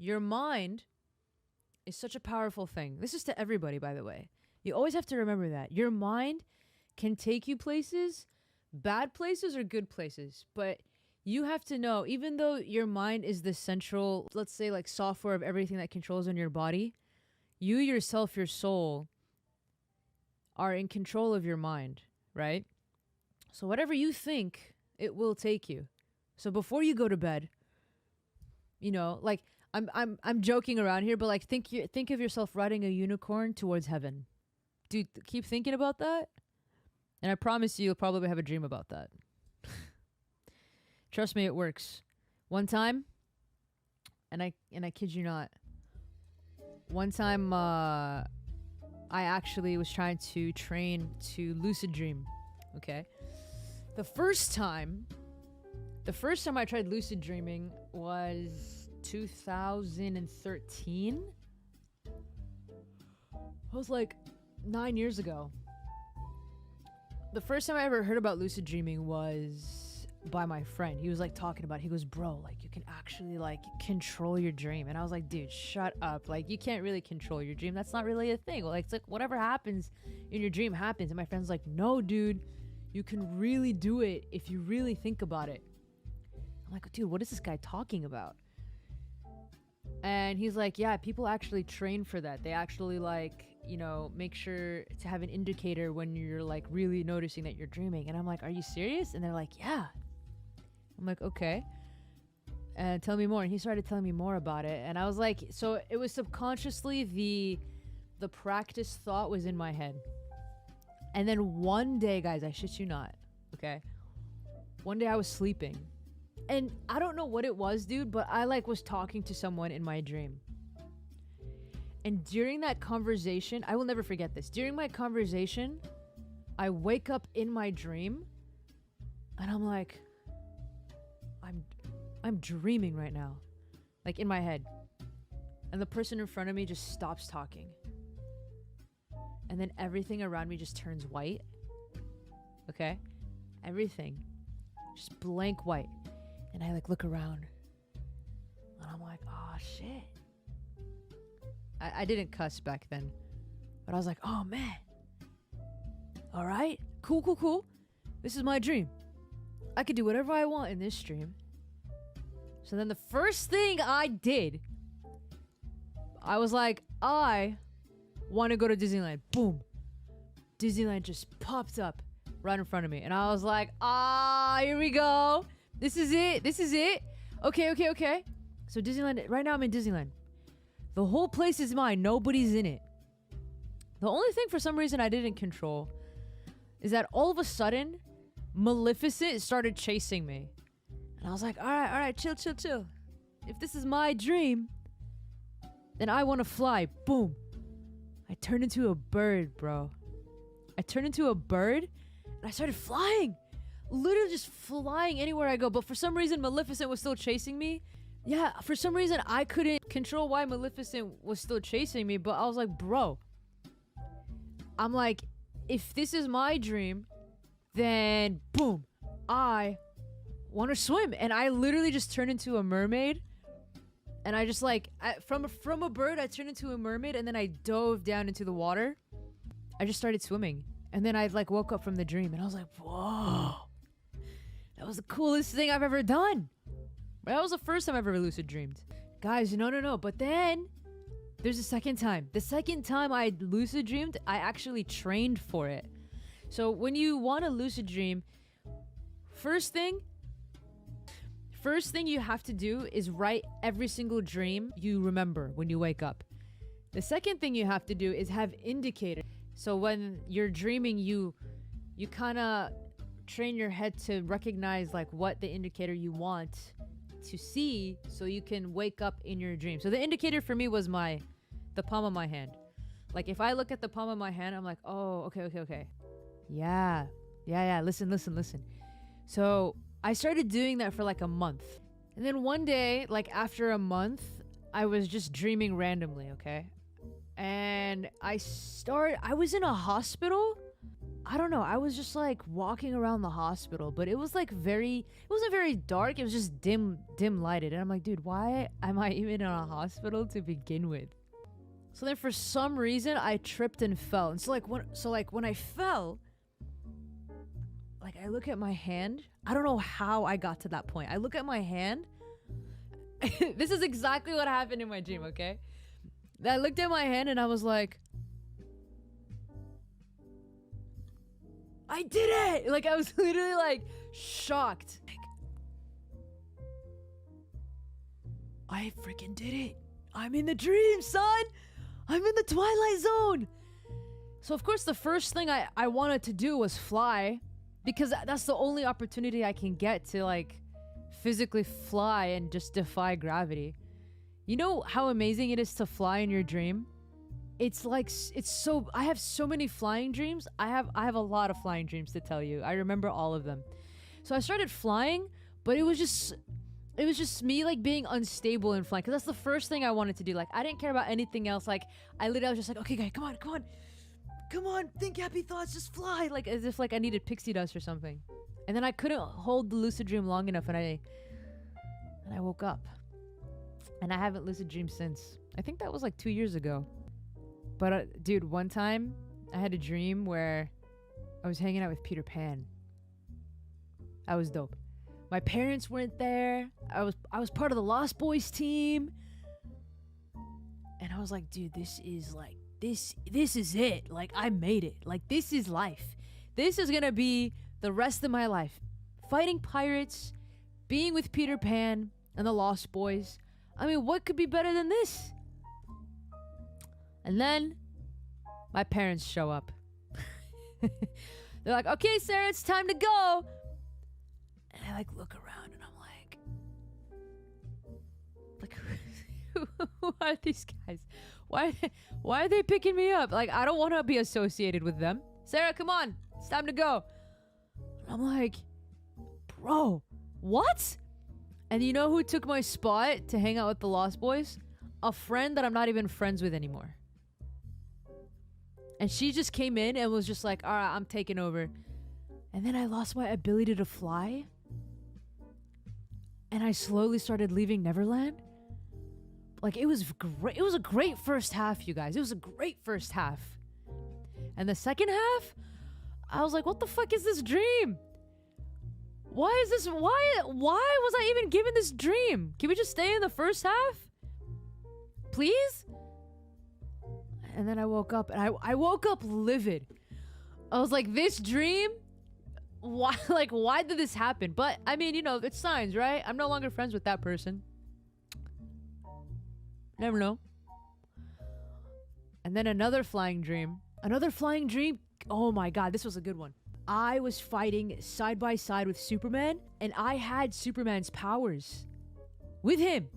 Your mind is such a powerful thing. This is to everybody, by the way. You always have to remember that. Your mind can take you places, bad places or good places. But you have to know, even though your mind is the central, let's say like software of everything that controls in your body, you yourself, your soul, are in control of your mind, right? So whatever you think, it will take you. So before you go to bed, you know, like I'm joking around here, but like think of yourself riding a unicorn towards heaven. Dude, keep thinking about that. And I promise you'll probably have a dream about that. Trust me, it works. One time, and I kid you not, one time I actually was trying to train to lucid dream. Okay? The first time I tried lucid dreaming was 2013. It was like 9 years ago. The first time I ever heard about lucid dreaming was by my friend. He was like talking about it. He goes, bro, like you can actually like control your dream. And I was like, dude, shut up. Like you can't really control your dream. That's not really a thing. Like it's like whatever happens in your dream happens. And my friend's like, no, dude, you can really do it if you really think about it. I'm like, dude, what is this guy talking about? And he's like, yeah, people actually train for that. They actually like, you know, make sure to have an indicator when you're like really noticing that you're dreaming. And I'm like, are you serious? And they're like, yeah. I'm like, okay. And tell me more. And he started telling me more about it. And I was like, so it was subconsciously the practice thought was in my head. And then one day, guys, I shit you not, okay? One day I was sleeping. And I don't know what it was, dude, but I like was talking to someone in my dream. And during that conversation, I will never forget this. During my conversation, I wake up in my dream and I'm like, I'm dreaming right now. Like in my head. And the person in front of me just stops talking. And then everything around me just turns white. Okay? Everything. Just blank white. And I like look around. And I'm like, oh shit. I didn't cuss back then. But I was like, oh man. Alright. Cool. This is my dream. I could do whatever I want in this dream. So then the first thing I did, I was like, I want to go to Disneyland. Boom. Disneyland just popped up right in front of me. And I was like, here we go. This is it. Okay. So Disneyland, right now I'm in Disneyland. The whole place is mine. Nobody's in it. The only thing for some reason I didn't control is that all of a sudden, Maleficent started chasing me. And I was like, all right, chill. If this is my dream, then I want to fly. Boom. I turned into a bird, bro. I turned into a bird and I started flying. Literally just flying anywhere I go. But for some reason, Maleficent was still chasing me. Yeah, for some reason, I couldn't control why Maleficent was still chasing me. But I was like, bro. I'm like, if this is my dream, then boom, I want to swim. And I literally just turned into a mermaid. And I just like, from a bird, I turned into a mermaid. And then I dove down into the water. I just started swimming. And then I like woke up from the dream. And I was like, whoa. That was the coolest thing I've ever done. That was the first time I ever lucid dreamed. Guys, no. But then there's a second time. The second time I lucid dreamed, I actually trained for it. So when you want to lucid dream, first thing you have to do is write every single dream you remember when you wake up. The second thing you have to do is have indicators. So when you're dreaming, you kind of train your head to recognize like what the indicator you want to see so you can wake up in your dream. So the indicator for me was the palm of my hand. Like if I look at the palm of my hand, I'm like, oh, okay. Yeah. Listen. So I started doing that for like a month. And then one day, like after a month, I was just dreaming randomly, okay? And I was in a hospital. I don't know. I was just like walking around the hospital, but it was like it wasn't very dark. It was just dim lighted. And I'm like, dude, why am I even in a hospital to begin with? So then for some reason I tripped and fell. And so when I fell, like I look at my hand. I don't know how I got to that point. I look at my hand. This is exactly what happened in my dream, okay? I looked at my hand and I was like, I did it! Like, I was literally, like, shocked. Like, I freaking did it. I'm in the dream, son! I'm in the Twilight Zone! So, of course, the first thing I wanted to do was fly. Because that's the only opportunity I can get to, like, physically fly and just defy gravity. You know how amazing it is to fly in your dream? It's like, I have so many flying dreams. I have a lot of flying dreams to tell you. I remember all of them. So I started flying, but it was just me like being unstable and flying. Cause that's the first thing I wanted to do. Like I didn't care about anything else. Like I literally was just like, okay guys, come on, think happy thoughts, just fly. Like as if like I needed pixie dust or something. And then I couldn't hold the lucid dream long enough and I woke up. And I haven't lucid dreamed since. I think that was like 2 years ago. But dude, one time I had a dream where I was hanging out with Peter Pan. That was dope. My parents weren't there. I was part of the Lost Boys team. And I was like, dude, this is it. Like I made it. Like this is life. This is gonna be the rest of my life. Fighting pirates, being with Peter Pan and the Lost Boys. I mean, what could be better than this? And then my parents show up. They're like, okay, Sarah, it's time to go. And I like look around and I'm like who are these guys? Why are they picking me up? Like, I don't want to be associated with them. Sarah, come on. It's time to go. And I'm like, bro, what? And you know who took my spot to hang out with the Lost Boys? A friend that I'm not even friends with anymore. And she just came in and was just like, all right, I'm taking over. And then I lost my ability to fly. And I slowly started leaving Neverland. Like, it was great. It was a great first half, you guys. It was a great first half. And the second half, I was like, what the fuck is this dream? Why was I even given this dream? Can we just stay in the first half? Please? And then I woke up, and I woke up livid. I was like, this dream? Why did this happen? But, I mean, you know, it's signs, right? I'm no longer friends with that person. Never know. And then another flying dream. Oh my god, this was a good one. I was fighting side by side with Superman, and I had Superman's powers with him.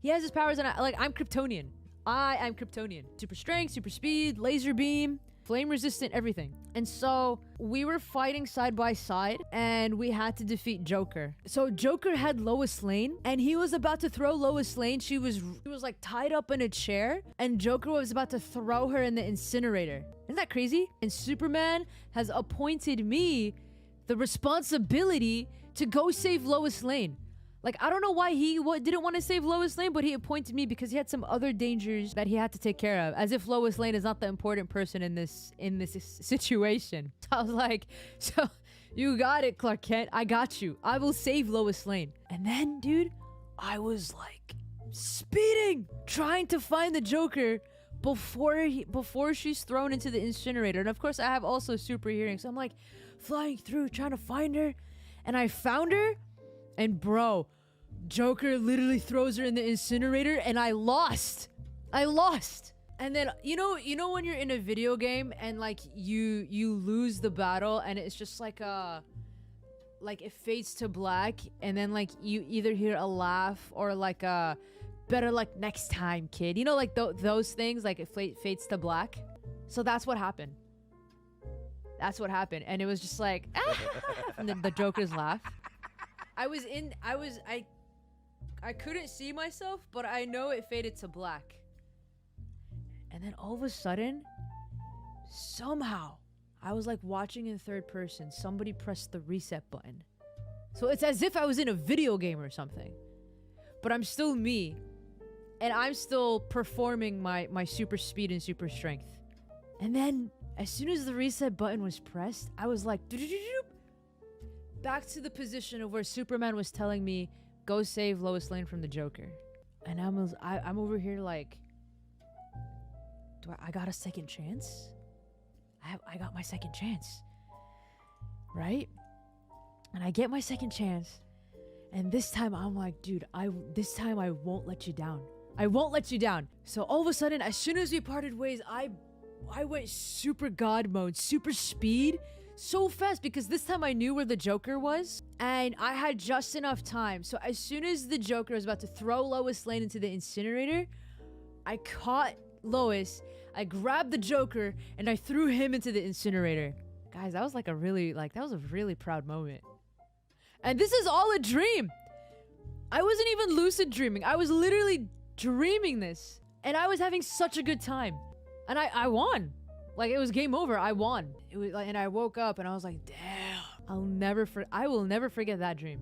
He has his powers, and I'm Kryptonian. I am Kryptonian. Super strength, super speed, laser beam, flame resistant, everything. And so we were fighting side by side, and we had to defeat Joker. So Joker had Lois Lane, and he was about to throw Lois Lane. She was like tied up in a chair, and Joker was about to throw her in the incinerator. Isn't that crazy? And Superman has appointed me the responsibility to go save Lois Lane. Like, I don't know why he didn't want to save Lois Lane, but he appointed me because he had some other dangers that he had to take care of. As if Lois Lane is not the important person in this situation. So I was like, so you got it, Clark Kent. I got you. I will save Lois Lane. And then, dude, I was like speeding, trying to find the Joker before she's thrown into the incinerator. And of course, I have also super hearing. So I'm like flying through, trying to find her. And I found her. And bro, Joker literally throws her in the incinerator, and I lost. And then you know when you're in a video game and like you lose the battle, and it's just like it fades to black, and then like you either hear a laugh or like a better luck next time, kid. You know, like those things, like it fades to black. So that's what happened. And it was just like and then the Joker's laugh. I couldn't see myself, but I know it faded to black. And then all of a sudden, somehow, I was like watching in third person. Somebody pressed the reset button. So it's as if I was in a video game or something. But I'm still me. And I'm still performing my super speed and super strength. And then, as soon as the reset button was pressed, I was like, back to the position of where Superman was telling me, go save Lois Lane from the Joker. And I'm over here like, I got a second chance? I got my second chance. Right? And I get my second chance. And this time I'm like, dude, this time I won't let you down. I won't let you down. So all of a sudden, as soon as we parted ways, I went super god mode, super speed, so fast, because this time I knew where the Joker was and I had just enough time. So as soon as the Joker was about to throw Lois Lane into the incinerator, I caught Lois, I grabbed the Joker, and I threw him into the incinerator. Guys, that was like that was a really proud moment. And this is all a dream. I wasn't even lucid dreaming. I was literally dreaming this. And I was having such a good time. And I won. Like, it was game over. I won. It was like, and I woke up and I was like, damn. I will never forget that dream.